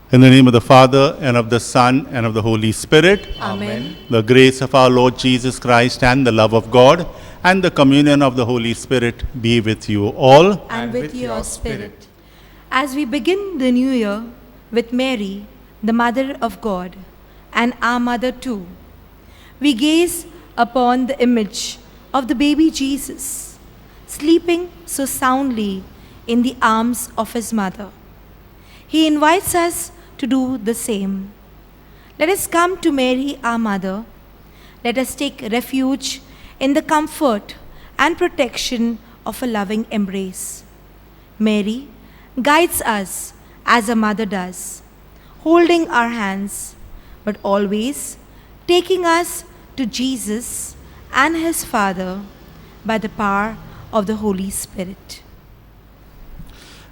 In the name of the Father, and of the Son, and of the Holy Spirit. Amen. The grace of our Lord Jesus Christ, and the love of God, and the communion of the Holy Spirit be with you all. And with your spirit. As we begin the new year with Mary, the Mother of God, and our Mother too, we gaze upon the image of the baby Jesus, sleeping so soundly in the arms of his mother. He invites us to do the same. Let us come to Mary, our Mother. Let us take refuge in the comfort and protection of a loving embrace. Mary guides us as a mother does, holding our hands, but always taking us to Jesus and his Father by the power of the Holy Spirit.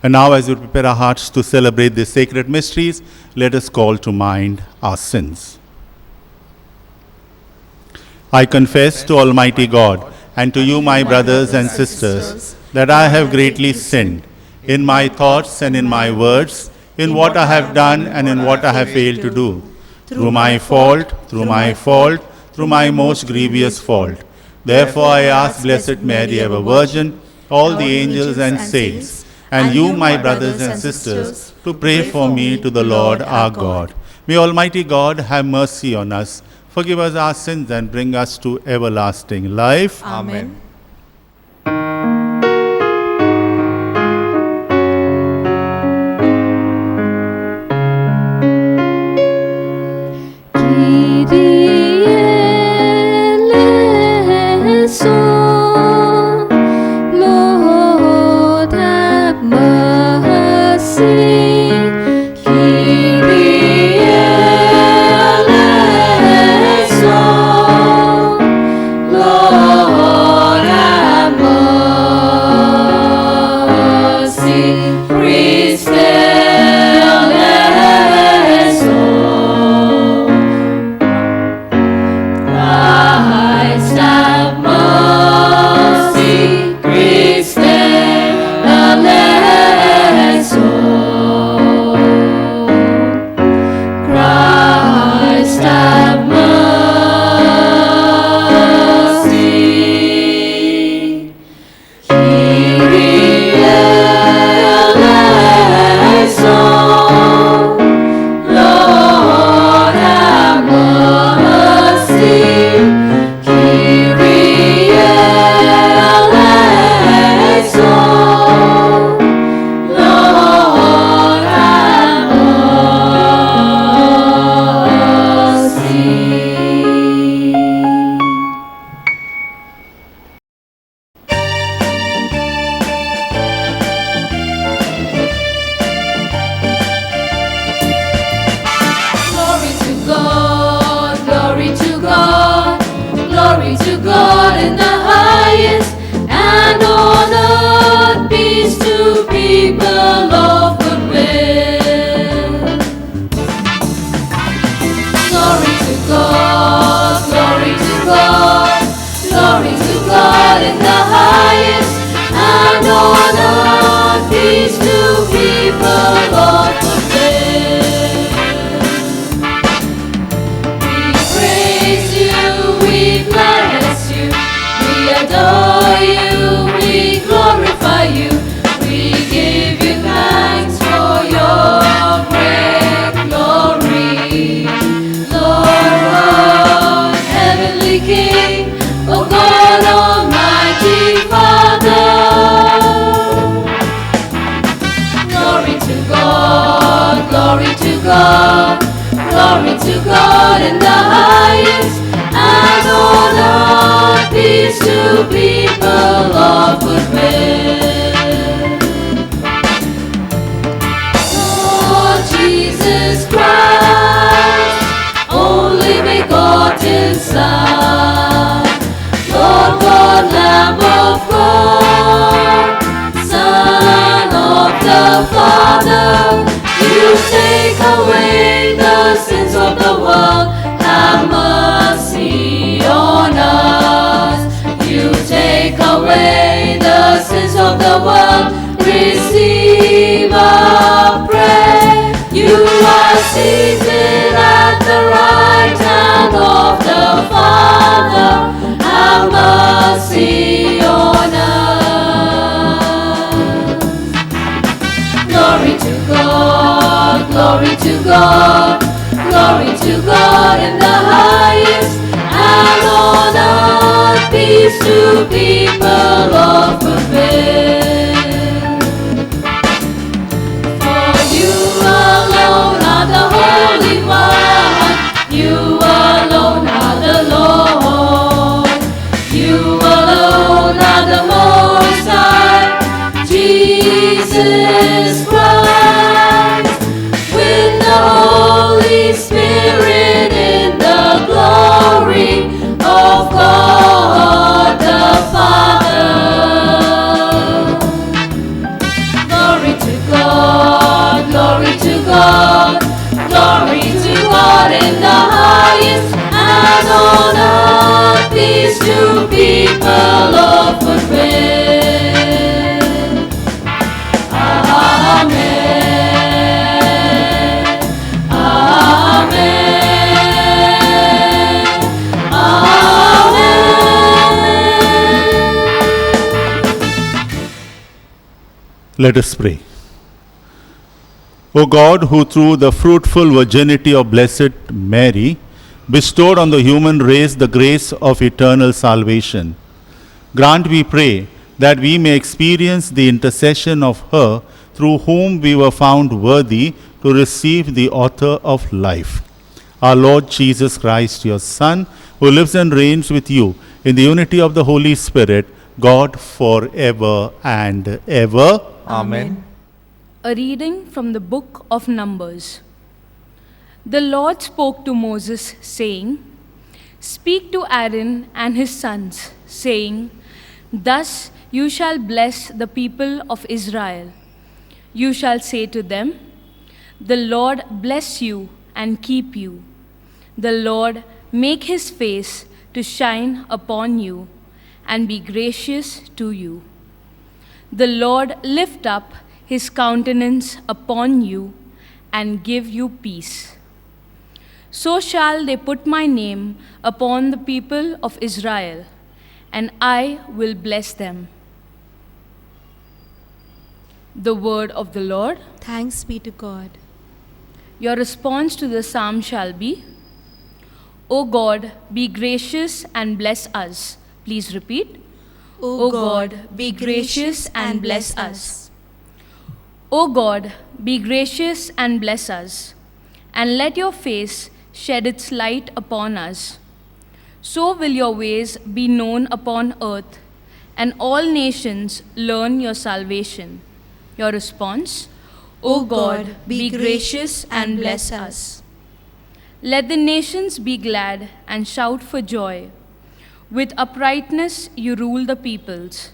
And now, as we prepare our hearts to celebrate these sacred mysteries, let us call to mind our sins. I confess to Almighty God and to you, my brothers and sisters, that I have greatly sinned in my thoughts and in my words, in what I have done and in what I have failed to do, through my fault, through my most grievous fault. Therefore I ask Blessed Mary, ever Virgin, all the angels and saints, and you, my brothers and sisters, to pray for me to the Lord our God. May Almighty God have mercy on us, forgive us our sins, and bring us to everlasting life. Amen. Glory to God in the highest, and on earth peace to people of good will. Lord Jesus Christ, only begotten Son, Lord God, Lamb of God, Son of the Father, you take away the sins of the world. Have mercy on us. You take away the sins of the world. Receive our prayer. You are Seated at the right hand of the Father, have mercy on us. Glory to God, glory to God, glory to God in the highest, and on earth peace to people of good will. For you alone are the Holy One, you alone are the Lord, you alone are the Most High, Jesus Christ, with the Holy Spirit in the glory of God the Father. Glory to God, glory to God, glory to God in the highest, and on earth peace to people of good will. Amen. Amen. Amen. Let us pray. O God, who through the fruitful virginity of Blessed Mary bestowed on the human race the grace of eternal salvation, grant, we pray, that we may experience the intercession of her through whom we were found worthy to receive the author of life, our Lord Jesus Christ, your Son, who lives and reigns with you in the unity of the Holy Spirit, God forever and ever. Amen. A reading from the book of Numbers. The Lord spoke to Moses, saying, Speak to Aaron and his sons, saying, Thus you shall bless the people of Israel. You shall say to them, The Lord bless you and keep you. The Lord make his face to shine upon you and be gracious to you. The Lord lift up his countenance upon you and give you peace. So shall they put my name upon the people of Israel, and I will bless them. The word of the Lord. Thanks be to God. Your response to the psalm shall be, O God, be gracious and bless us. Please repeat. O God, be gracious and bless us. O God, be gracious and bless us, and let your face shed its light upon us. So will your ways be known upon earth, and all nations learn your salvation. Your response, O God, be gracious and bless us. Let the nations be glad and shout for joy. With uprightness you rule the peoples.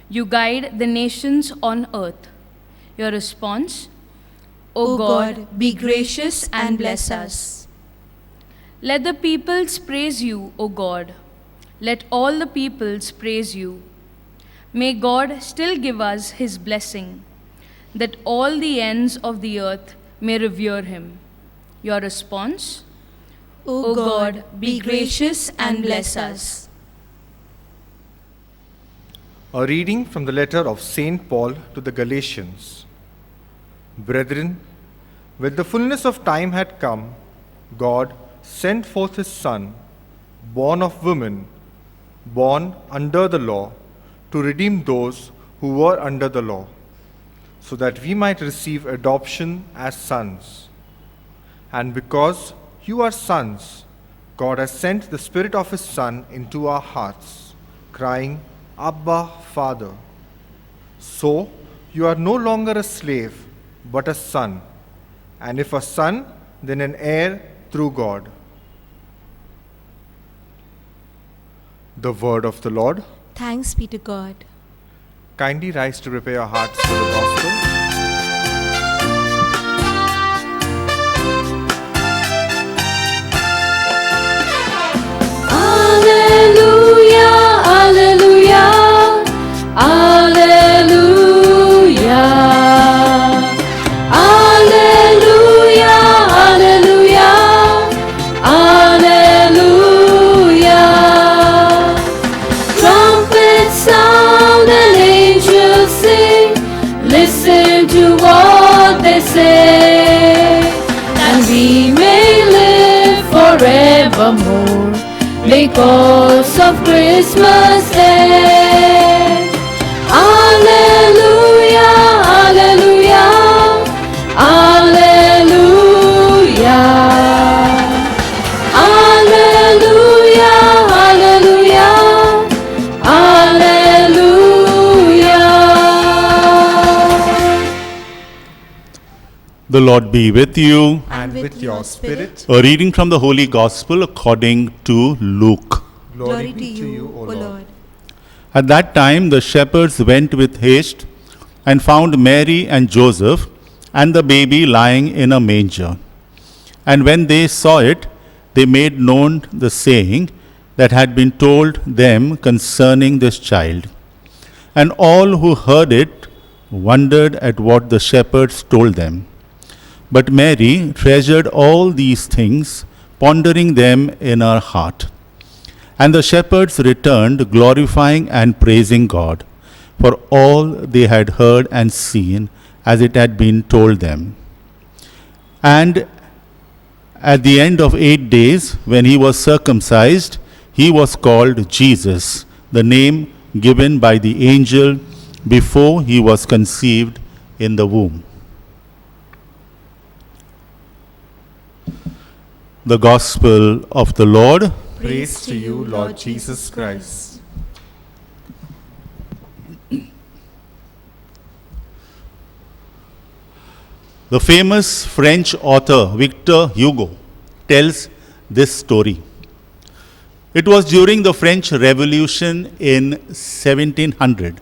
You guide the nations on earth. Your response, O God, be gracious and bless us. Let the peoples praise you, O God. Let all the peoples praise you. May God still give us his blessing, that all the ends of the earth may revere him. Your response, O God, be gracious and bless us. A reading from the letter of St. Paul to the Galatians. Brethren, when the fullness of time had come, God sent forth his Son, born of woman, born under the law, to redeem those who were under the law, so that we might receive adoption as sons. And because you are sons, God has sent the Spirit of his Son into our hearts, crying, Abba, Father. So you are no longer a slave, but a son, and if a son, then an heir through God. The word of the Lord. Thanks be to God. Kindly rise to prepare your hearts for the gospel. Alleluia, alleluia, alleluia, alleluia, listen to what they say, and we may live forevermore because of Christmas Day. Alleluia, alleluia, alleluia, alleluia, alleluia, alleluia. The Lord be with you. And with your spirit, A reading from the Holy Gospel according to Luke. Glory to you, O Lord. At that time, the shepherds went with haste and found Mary and Joseph and the baby lying in a manger. And when they saw it, they made known the saying that had been told them concerning this child. And all who heard it wondered at what the shepherds told them. But Mary treasured all these things, pondering them in her heart. And the shepherds returned, glorifying and praising God for all they had heard and seen, as it had been told them. And at the end of 8 days, when he was circumcised, he was called Jesus, the name given by the angel before he was conceived in the womb. The Gospel of the Lord. praise to you, Lord Jesus Christ. The famous French author Victor Hugo tells this story. It was during the French Revolution in 1700.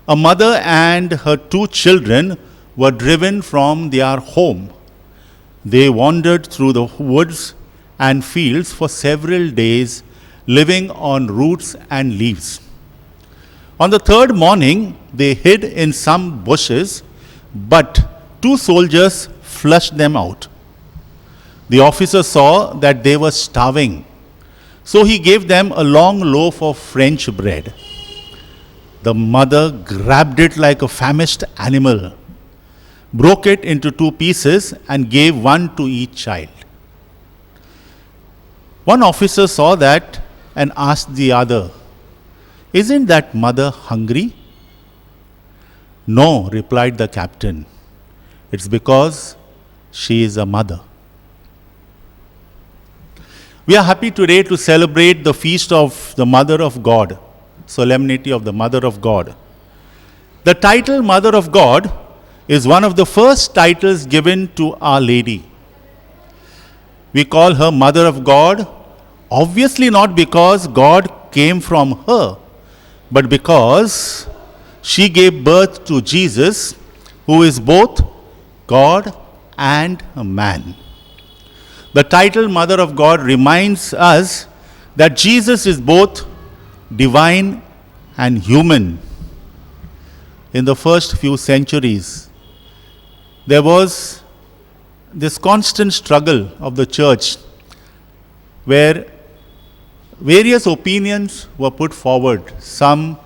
A mother and her 2 children were driven from their home. They wandered through the woods and fields for several days, living on roots and leaves. On the 3rd morning, they hid in some bushes, but 2 soldiers flushed them out. The officer saw that they were starving, so he gave them a long loaf of French bread. The mother grabbed it like a famished animal, broke it into 2 pieces, and gave one to each child. One officer saw that and asked the other, "Isn't that mother hungry?" "No," replied the captain. "It's because she is a mother." We are happy today to celebrate the feast of the Mother of God, solemnity of the Mother of God. The title Mother of God is one of the first titles given to Our Lady. We call her Mother of God, obviously not because God came from her, but because she gave birth to Jesus, who is both God and a man. The title Mother of God reminds us that Jesus is both divine and human. In the first few centuries, there was this constant struggle of the church where various opinions were put forward. Some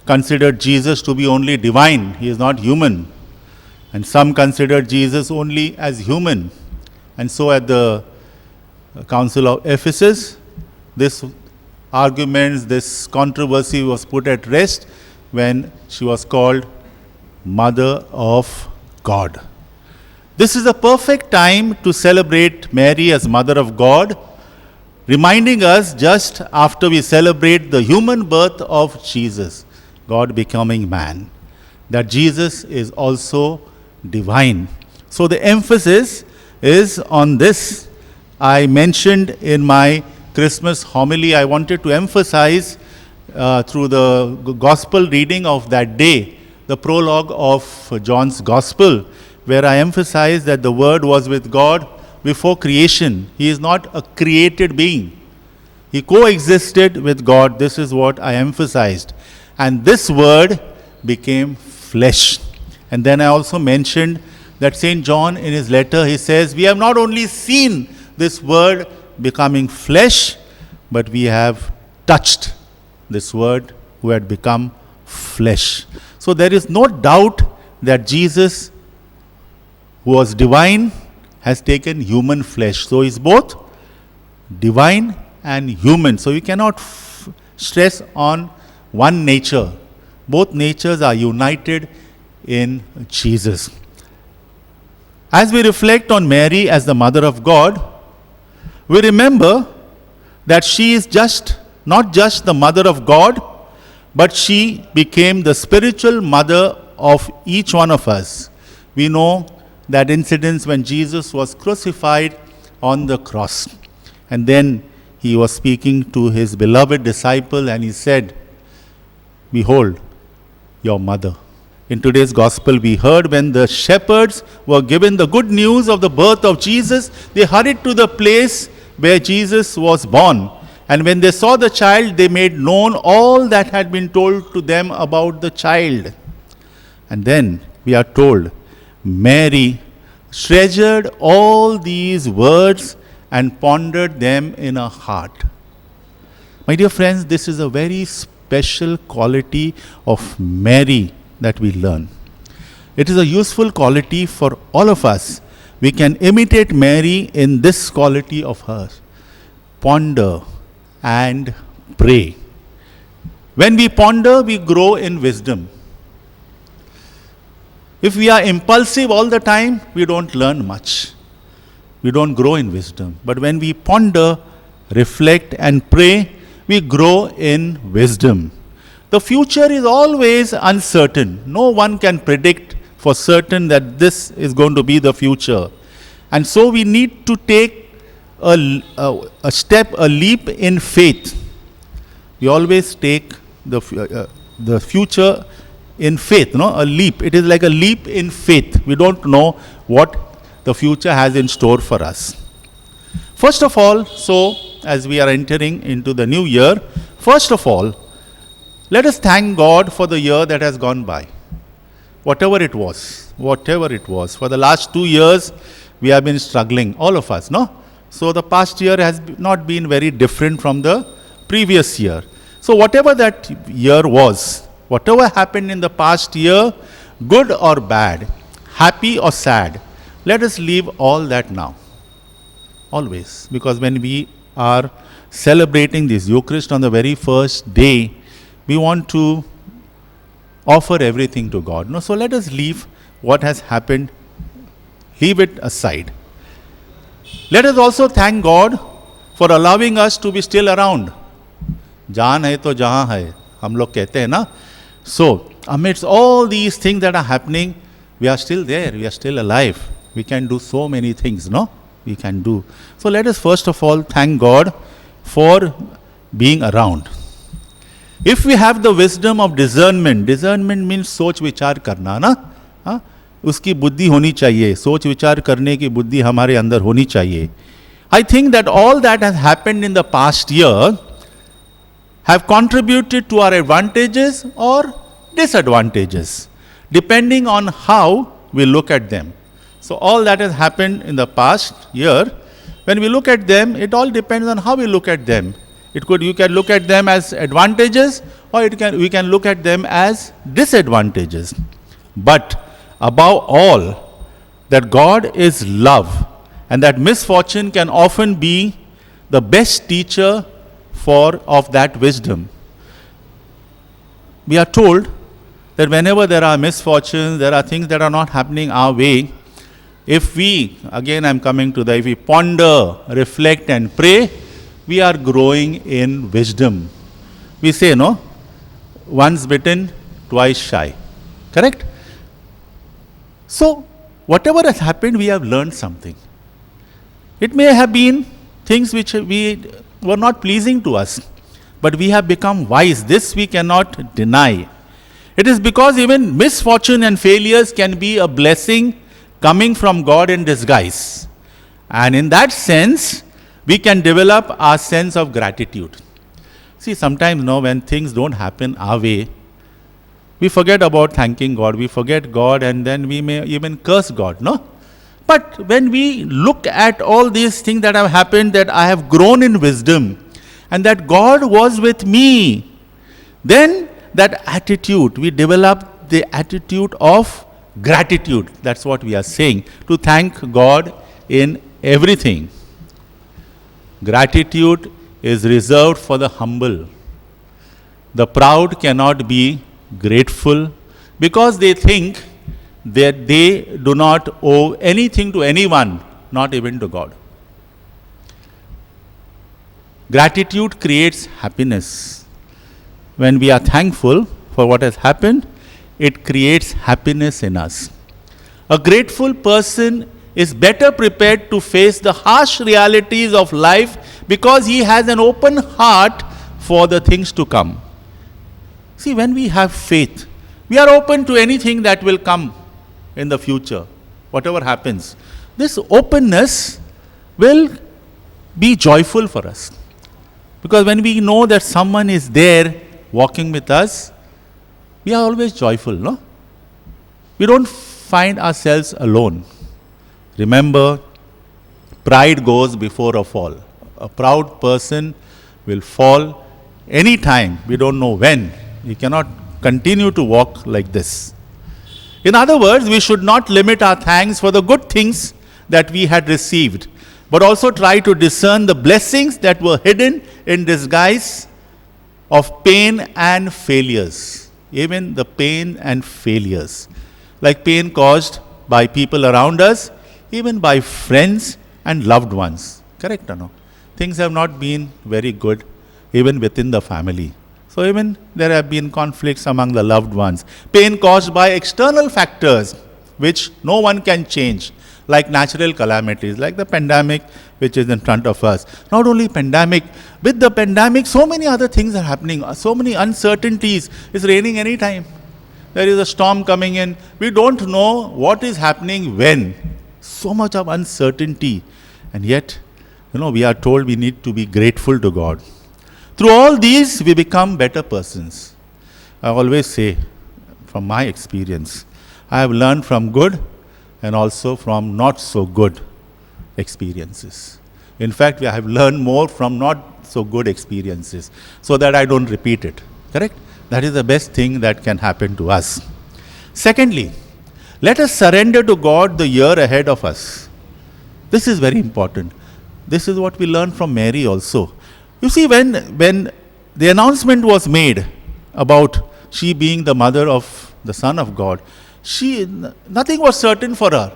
considered Jesus to be only divine, he is not human. And some considered Jesus only as human. And so at the Council of Ephesus, this arguments, this controversy was put at rest when she was called Mother of God. This is a perfect time to celebrate Mary as Mother of God, reminding us just after we celebrate the human birth of Jesus, God becoming man, that Jesus is also divine. So the emphasis is on this. I mentioned in my Christmas homily, I wanted to emphasize through the gospel reading of that day, the prologue of John's gospel, where I emphasized that the Word was with God before creation. He is not a created being. He coexisted with God. This is what I emphasized. And this Word became flesh. And then I also mentioned that St. John in his letter, he says, we have not only seen this Word becoming flesh, but we have touched this Word who had become flesh. So there is no doubt that Jesus, who was divine, has taken human flesh. So he's both divine and human. So we cannot stress on one nature. Both natures are united in Jesus. As we reflect on Mary as the mother of God, we remember that she is not just the mother of God, but she became the spiritual mother of each one of us. We know that incident when Jesus was crucified on the cross. And then he was speaking to his beloved disciple and he said, "Behold, your mother." In today's gospel, we heard when the shepherds were given the good news of the birth of Jesus, they hurried to the place where Jesus was born. And when they saw the child, they made known all that had been told to them about the child. And then we are told, Mary treasured all these words and pondered them in her heart. My dear friends, this is a very special quality of Mary that we learn. It is a useful quality for all of us. We can imitate Mary in this quality of hers. Ponder and pray. When we ponder, we grow in wisdom. If we are impulsive all the time, we don't learn much. We don't grow in wisdom. But when we ponder, reflect and pray, we grow in wisdom. The future is always uncertain. No one can predict for certain that this is going to be the future. And so we need to take a leap in faith. We always take the future in faith, a leap. It is like a leap in faith. We don't know what the future has in store for us. First of all, so as we are entering into the new year, first of all, let us thank God for the year that has gone by. Whatever it was. For the last 2 years, we have been struggling, all of us, no? So the past year has not been very different from the previous year. So whatever that year was, whatever happened in the past year, good or bad, happy or sad, let us leave all that now. Always. Because when we are celebrating this Eucharist on the very first day, we want to offer everything to God. No? So let us leave what has happened, leave it aside. Let us also thank God for allowing us to be still around. Jaan hai to jahan hai, hum log kehte hai na. So, amidst all these things that are happening, we are still there, we are still alive. We can do so many things, no? We can do. So let us first of all thank God for being around. If we have the wisdom of discernment means सोच विचार करना ना, हाँ? उसकी बुद्धि होनी चाहिए, सोच विचार करने की बुद्धि हमारे अंदर होनी चाहिए. I think that all that has happened in the past year have contributed to our advantages or disadvantages, depending on how we look at them. So all that has happened in the past year, when we look at them, it all depends on how we look at them. You can look at them as advantages, or we can look at them as disadvantages. But above all, that God is love, and that misfortune can often be the best teacher of that wisdom. We are told that whenever there are misfortunes, there are things that are not happening our way, if we ponder, reflect and pray, we are growing in wisdom. We say, no, once bitten, twice shy. Correct? So, whatever has happened, we have learned something. It may have been things which were not pleasing to us, but we have become wise. This we cannot deny. It is because even misfortune and failures can be a blessing coming from God in disguise. And in that sense, we can develop our sense of gratitude. See, sometimes when things don't happen our way, we forget about thanking God. We forget God and then we may even curse God, no? But when we look at all these things that have happened, that I have grown in wisdom and that God was with me, then that attitude, we develop the attitude of gratitude. That's what we are saying. To thank God in everything. Gratitude is reserved for the humble. The proud cannot be grateful because they think that they do not owe anything to anyone, not even to God. Gratitude creates happiness. When we are thankful for what has happened, it creates happiness in us. A grateful person is better prepared to face the harsh realities of life because he has an open heart for the things to come. See, when we have faith, we are open to anything that will come in the future, whatever happens. This openness will be joyful for us. Because when we know that someone is there walking with us, we are always joyful, no? We don't find ourselves alone. Remember, pride goes before a fall. A proud person will fall any time. We don't know when. We cannot continue to walk like this. In other words, we should not limit our thanks for the good things that we had received, but also try to discern the blessings that were hidden in disguise of pain and failures. Even the pain and failures. Like pain caused by people around us, even by friends and loved ones. Correct or no? Things have not been very good even within the family. So even there have been conflicts among the loved ones. Pain caused by external factors which no one can change, like natural calamities, like the pandemic which is in front of us. Not only pandemic, with the pandemic so many other things are happening, so many uncertainties. It's raining anytime. There is a storm coming in. We don't know what is happening when. So much of uncertainty. And yet, we are told we need to be grateful to God. Through all these, we become better persons. I always say, from my experience, I have learned from good and also from not so good experiences. In fact, I have learned more from not so good experiences so that I don't repeat it. Correct? That is the best thing that can happen to us. Secondly, let us surrender to God the year ahead of us. This is very important. This is what we learn from Mary also. You see, when the announcement was made about she being the mother of the Son of God, nothing was certain for her.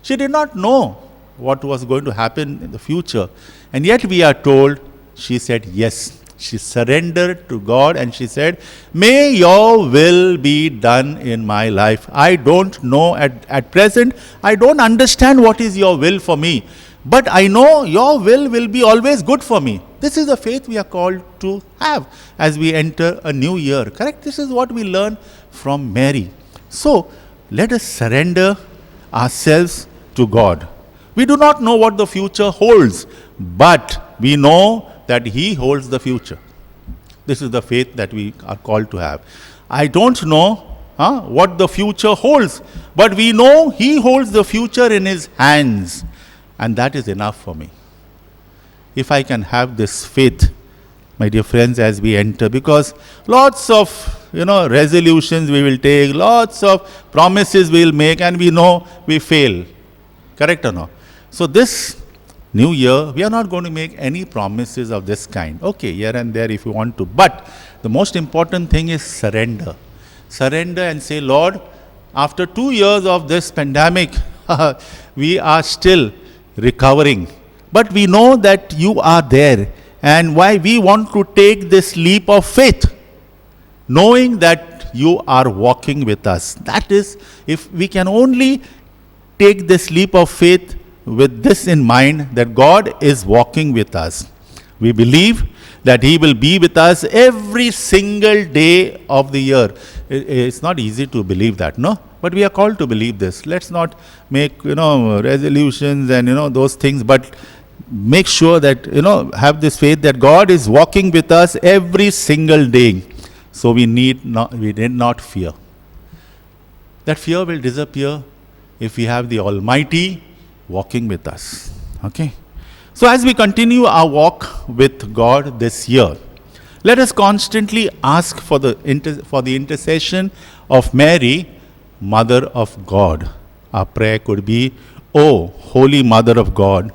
She did not know what was going to happen in the future. And yet we are told she said yes. She surrendered to God and she said, "May your will be done in my life. I don't know at present. I don't understand what is your will for me. But I know your will be always good for me." This is the faith we are called to have as we enter a new year. Correct? This is what we learn from Mary. So, let us surrender ourselves to God. We do not know what the future holds, but we know that He holds the future. This is the faith that we are called to have. I don't know what the future holds, but we know He holds the future in His hands. And that is enough for me. If I can have this faith, my dear friends, as we enter, because lots of resolutions we will take, lots of promises we will make, and we know we fail. Correct or no? So this new year, we are not going to make any promises of this kind. Okay, here and there if you want to. But the most important thing is surrender. Surrender and say, Lord, after 2 years of this pandemic, we are still recovering. But we know that you are there. And why we want to take this leap of faith, knowing that you are walking with us. That is, if we can only take this leap of faith with this in mind, that God is walking with us. We believe that He will be with us every single day of the year. It's not easy to believe that, no? But we are called to believe this. Let's not make, resolutions and, those things, but make sure that, have this faith that God is walking with us every single day. So we need not fear. That fear will disappear if we have the Almighty walking with us. Okay? So as we continue our walk with God this year, let us constantly ask for the intercession of Mary Mother of God. Our prayer could be, O Holy Mother of God,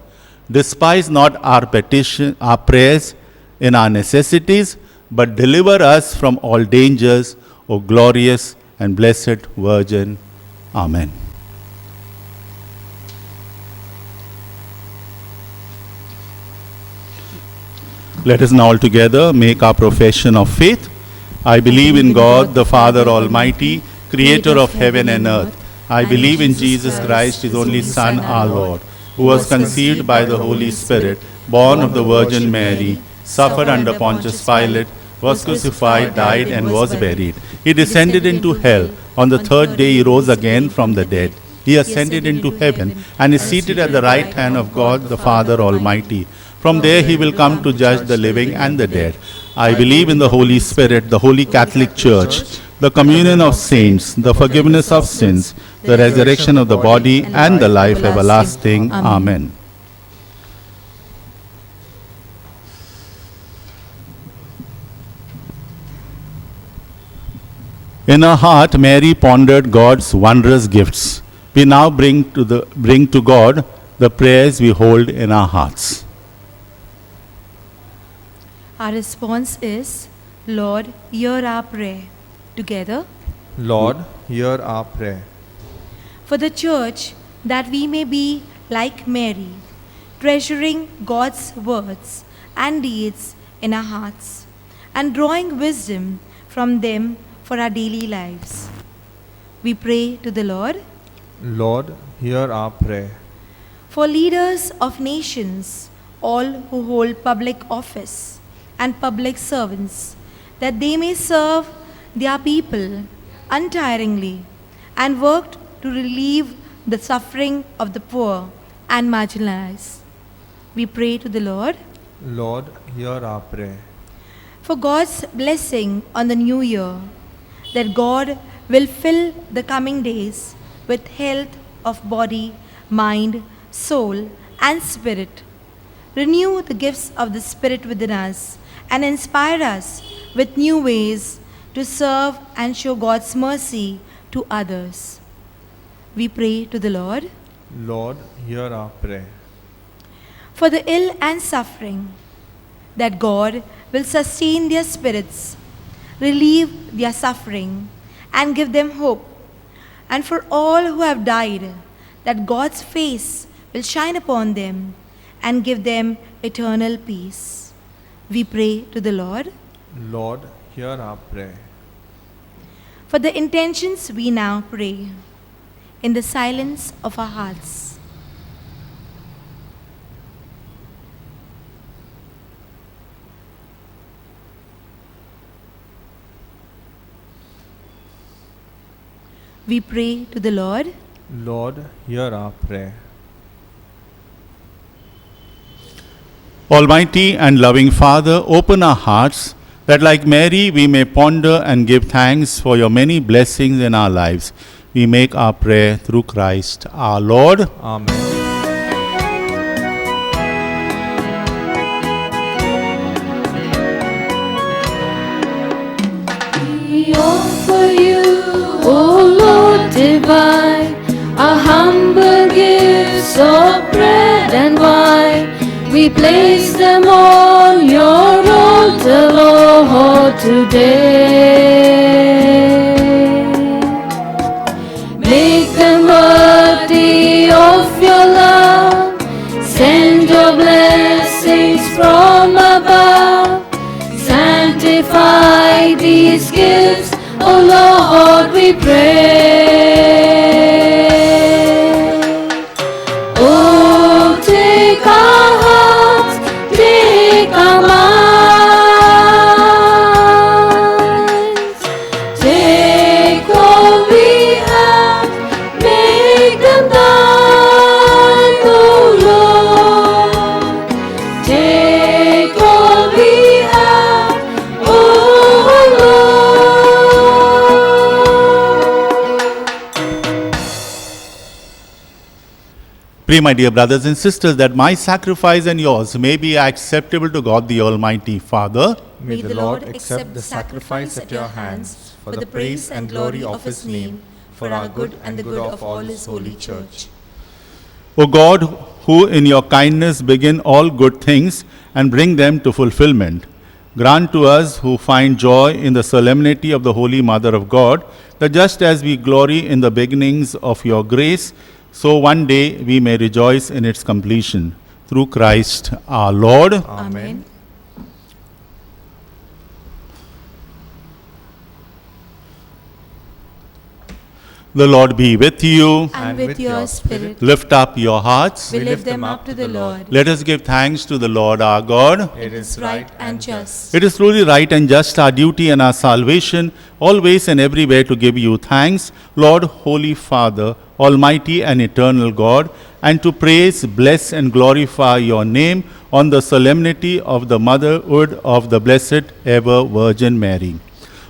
despise not our petition, our prayers in our necessities, but deliver us from all dangers, O glorious and blessed Virgin. Amen. Let us now all together make our profession of faith. I believe in God, the Father Almighty, creator of heaven and earth. I believe in Jesus Christ, his only Son, our Lord, who was conceived by the Holy Spirit, born of the Virgin Mary, suffered under Pontius Pilate, was crucified, died, and was buried. He descended into hell. On the third day he rose again from the dead. He ascended into heaven and is seated at the right hand of God, the Father Almighty. From there he will come to judge the living and the dead. I believe in the Holy Spirit, the Holy Catholic Church, the communion of saints, the forgiveness of sins, the resurrection of the body, and the life everlasting. Amen. In her heart, Mary pondered God's wondrous gifts. We now bring to God the prayers we hold in our hearts. Our response is, Lord, hear our prayer. Together, Lord, hear our prayer. for the Church, that we may be like Mary, treasuring God's words and deeds in our hearts, and drawing wisdom from them for our daily lives. We pray to the Lord. Lord, hear our prayer. For leaders of nations, all who hold public office and public servants, that they may serve their people untiringly and work to relieve the suffering of the poor and marginalized. We pray to the Lord. Lord, hear our prayer. For God's blessing on the new year, that God will fill the coming days with health of body, mind, soul, and spirit. Renew the gifts of the Spirit within us and inspire us with new ways to serve and show God's mercy to others. We pray to the Lord. Lord, hear our prayer. For the ill and suffering, that God will sustain their spirits, relieve their suffering, and give them hope. And for all who have died, that God's face will shine upon them and give them eternal peace. We pray to the Lord. Lord, hear our prayer. For the intentions we now pray, in the silence of our hearts. We pray to the Lord. Lord, hear our prayer. Almighty and loving Father, open our hearts that like Mary we may ponder and give thanks for your many blessings in our lives. We make our prayer through Christ our Lord. Amen. We offer you, O Lord divine, our humble gifts of bread and wine. We place them on your altar, Lord, today. Make them worthy of your love. Send your blessings from above. Sanctify these gifts, O Lord, we pray. Oh, take our hearts, take our minds, take all we have, make them thine, O Lord. Take all we have, O Lord. Pray, my dear brothers and sisters, that my sacrifice and yours may be acceptable to God the Almighty Father. May the Lord accept the sacrifice at your hands for the praise and glory of his name, for our good and the good of all His holy church. O God, who in your kindness begin all good things and bring them to fulfillment, grant to us who find joy in the solemnity of the Holy Mother of God, that just as we glory in the beginnings of your grace, so one day we may rejoice in its completion. Through Christ our Lord. Amen. The Lord be with you. And with your spirit, Lift up your hearts. we lift them up to the Lord. Let us give thanks to the Lord our God. It is right and just. It is truly right and just, our duty and our salvation, always and everywhere to give you thanks, Lord, Holy Father, Almighty and eternal God, and to praise, bless, and glorify your name on the solemnity of the motherhood of the Blessed Ever Virgin Mary.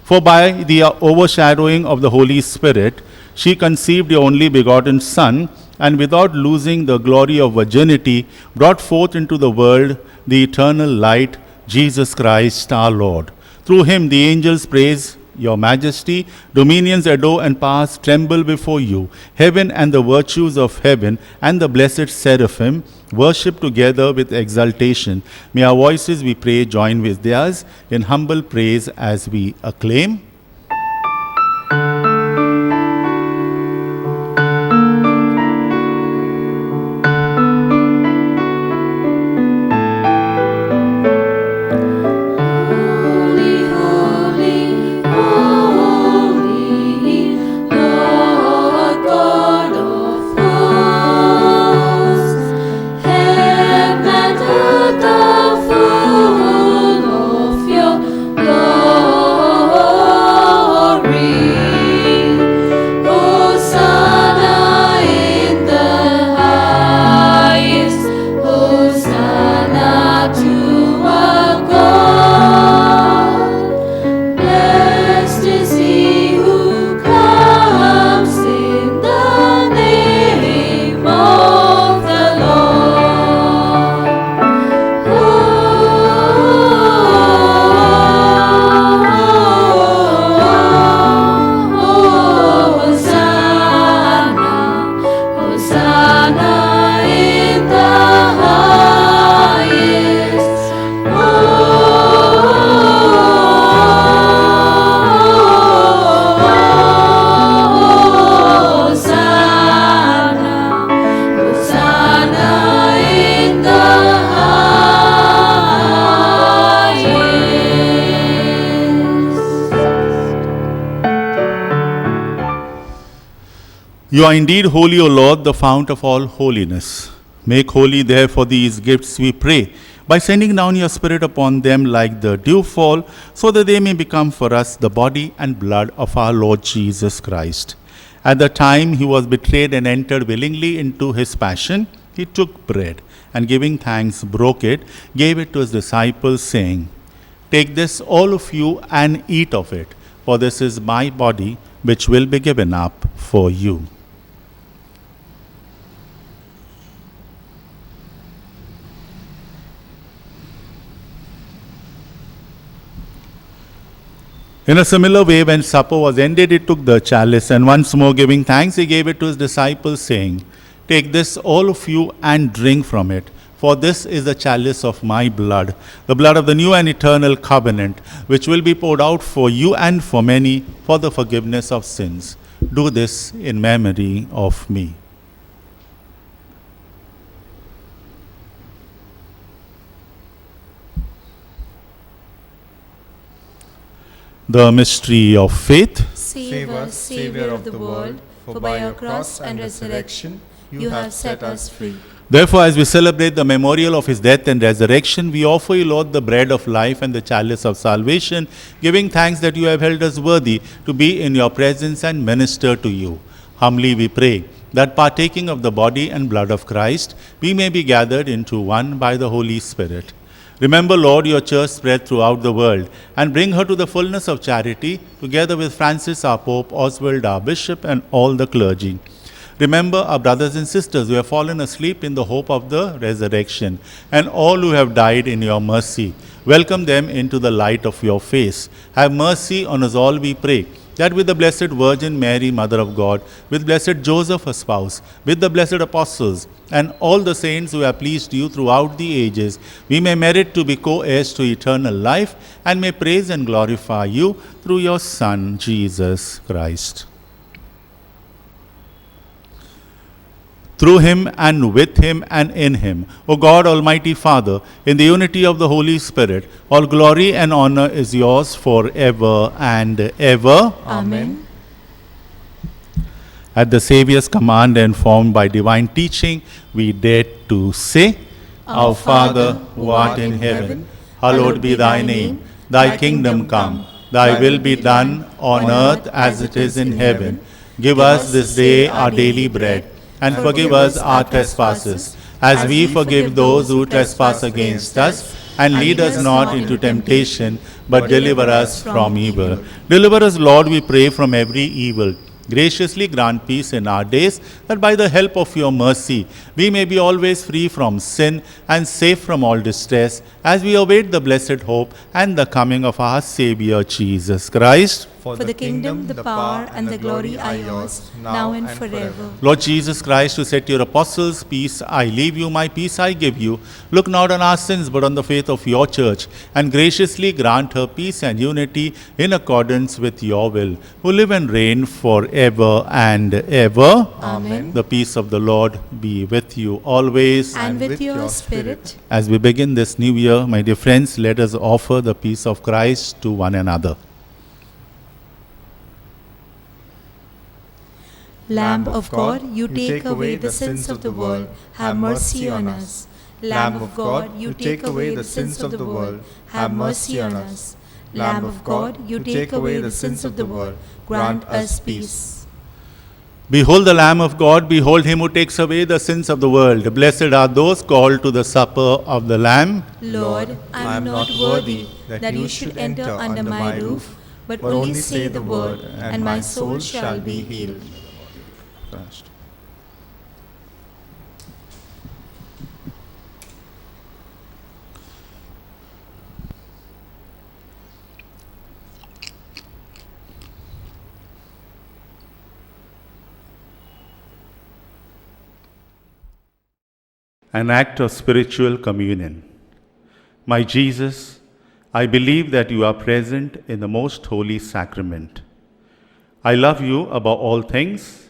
For by the overshadowing of the Holy Spirit, she conceived your only begotten Son, and without losing the glory of virginity, brought forth into the world the eternal light, Jesus Christ our Lord. Through him the angels praise your majesty, dominions adore and powers tremble before you. Heaven and the virtues of heaven and the blessed seraphim worship together with exultation. May our voices, we pray, join with theirs in humble praise as we acclaim. Holy, holy, holy, Lord God of hosts. Heaven and earth are full of your glory. Hosanna in the highest. Hosanna to our God. Blessed is he who comes in the name of the Lord. Hosanna, Hosanna in the highest. Hosanna, Hosanna in the highest. You are indeed holy, O Lord, the fount of all holiness. Make holy, therefore, these gifts, we pray, by sending down your Spirit upon them like the dewfall, so that they may become for us the body and blood of our Lord Jesus Christ. At the time he was betrayed and entered willingly into his passion, he took bread, and giving thanks, broke it, gave it to his disciples, saying, Take this, all of you, and eat of it, for this is my body, which will be given up for you. In a similar way, when supper was ended, he took the chalice, and once more giving thanks, he gave it to his disciples, saying, Take this, all of you, and drink from it, for this is the chalice of my blood, the blood of the new and eternal covenant, which will be poured out for you and for many for the forgiveness of sins. Do this in memory of me. The mystery of faith. Save us, Savior of the world, for by your cross and resurrection you have set us free. Therefore, as we celebrate the memorial of his death and resurrection, we offer you, Lord, the bread of life and the chalice of salvation, giving thanks that you have held us worthy to be in your presence and minister to you. Humbly we pray that partaking of the body and blood of Christ, we may be gathered into one by the Holy Spirit. Remember, Lord, your church spread throughout the world, and bring her to the fullness of charity, together with Francis our Pope, Oswald our Bishop, and all the clergy. Remember our brothers and sisters who have fallen asleep in the hope of the resurrection, and all who have died in your mercy. Welcome them into the light of your face. Have mercy on us all, we pray, that with the Blessed Virgin Mary, Mother of God, with Blessed Joseph, her spouse, with the blessed apostles, and all the saints who have pleased you throughout the ages, we may merit to be co-heirs to eternal life, and may praise and glorify you through your Son, Jesus Christ. Through him and with him and in him, O God, Almighty Father, in the unity of the Holy Spirit, all glory and honor is yours forever and ever. Amen. At the Saviour's command and formed by divine teaching, we dare to say, Our Father, who art in heaven, hallowed be thy name. Thy kingdom come, thy will be done on earth as it is in heaven. Give us this day our daily bread, and forgive us our trespasses, as we forgive those who trespass against us. And lead us not into temptation, but deliver us from evil. Deliver us, Lord, we pray, from every evil. Graciously grant peace in our days, that by the help of your mercy we may be always free from sin and safe from all distress, as we await the blessed hope and the coming of our Saviour Jesus Christ. For the kingdom, the power, and the glory are yours, now and forever. Lord Jesus Christ, who said to your apostles, Peace I leave you, my peace I give you, look not on our sins, but on the faith of your church, and graciously grant her peace and unity in accordance with your will, who live and reign forever and ever. Amen. The peace of the Lord be with you always. And with your spirit. As we begin this new year, my dear friends, let us offer the peace of Christ to one another. Lamb of God, you take away the sins of the world, have mercy on us. Lamb of God, you take away the sins of the world, have mercy on us. Lamb of God, you take away the sins of the world, grant us peace. Behold the Lamb of God, behold him who takes away the sins of the world. Blessed are those called to the supper of the Lamb. Lord, I am not worthy that you should enter under my roof, but only say the word, and my soul shall be healed. An act of spiritual communion. My Jesus, I believe that you are present in the most holy sacrament. I love you above all things,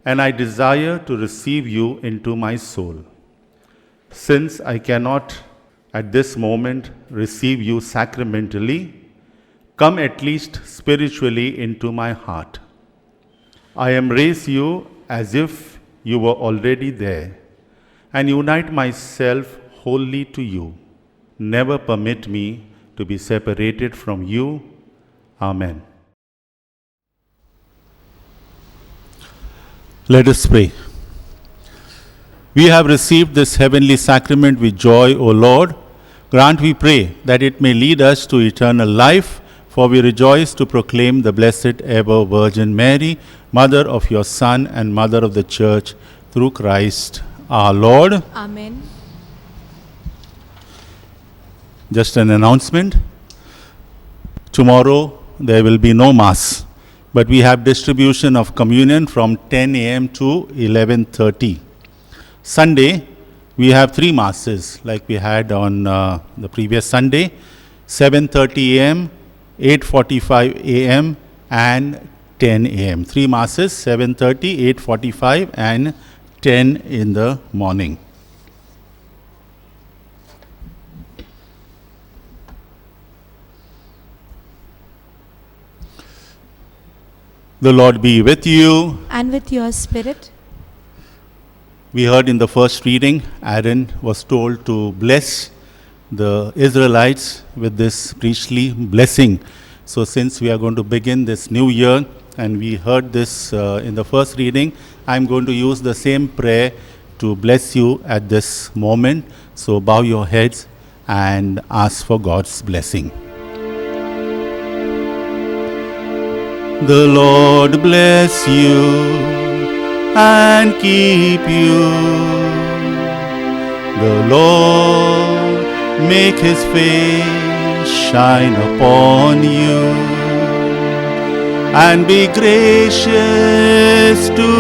and I desire to receive you into my soul. Since I cannot at this moment receive you sacramentally, come at least spiritually into my heart. I embrace you as if you were already there, and unite myself wholly to you. Never permit me to be separated from you. Amen. Let us pray. We have received this heavenly sacrament with joy, O Lord. Grant, we pray, that it may lead us to eternal life, for we rejoice to proclaim the Blessed Ever Virgin Mary, Mother of your Son and Mother of the Church, through Christ our Lord. Amen. Just an announcement. Tomorrow there will be no Mass, but we have distribution of communion from 10 a.m. to 11:30. Sunday, we have 3 Masses like we had on the previous Sunday, 7:30 a.m., 8:45 a.m. and 10 a.m. 3 Masses, 7:30, 8:45 and 10 in the morning. The Lord be with you. And with your spirit. We heard in the first reading, Aaron was told to bless the Israelites with this priestly blessing. So since we are going to begin this new year, and we heard this in the first reading, I'm going to use the same prayer to bless you at this moment. So bow your heads and ask for God's blessing. The Lord bless you and keep you. The Lord make his face shine upon you and be gracious to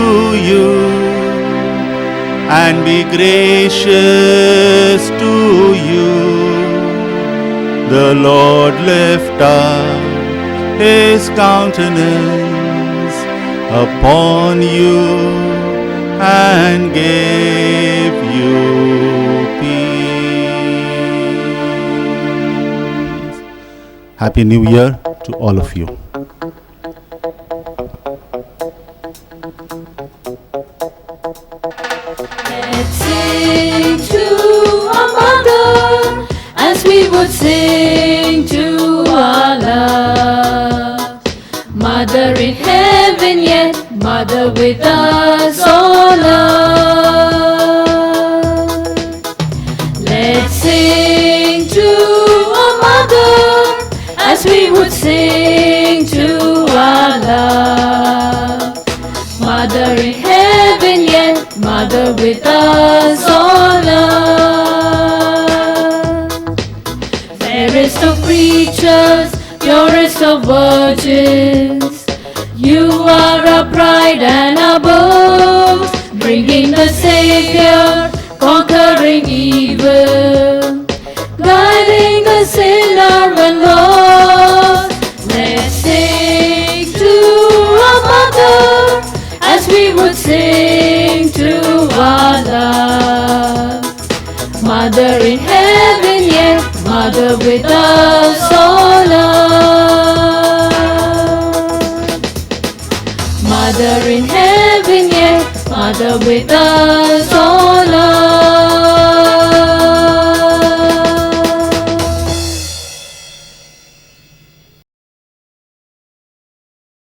you, and be gracious to you. The Lord lift up his countenance upon you and give you peace. Happy New Year to all of you. Let's sing to our mother as we would sing to our love. Mother in heaven, yet mother with us all love. Let's sing to our mother as we would sing to our love. Mother in heaven, yet mother with us all love. Fairest of creatures, purest of virgins, you are our pride and our boast, bringing the Savior, conquering evil, guiding the sinner and lost. Let's sing to our mother as we would sing to our love. Mother in heaven, yet mother with us all love. Mother in heaven, yet mother with us all love.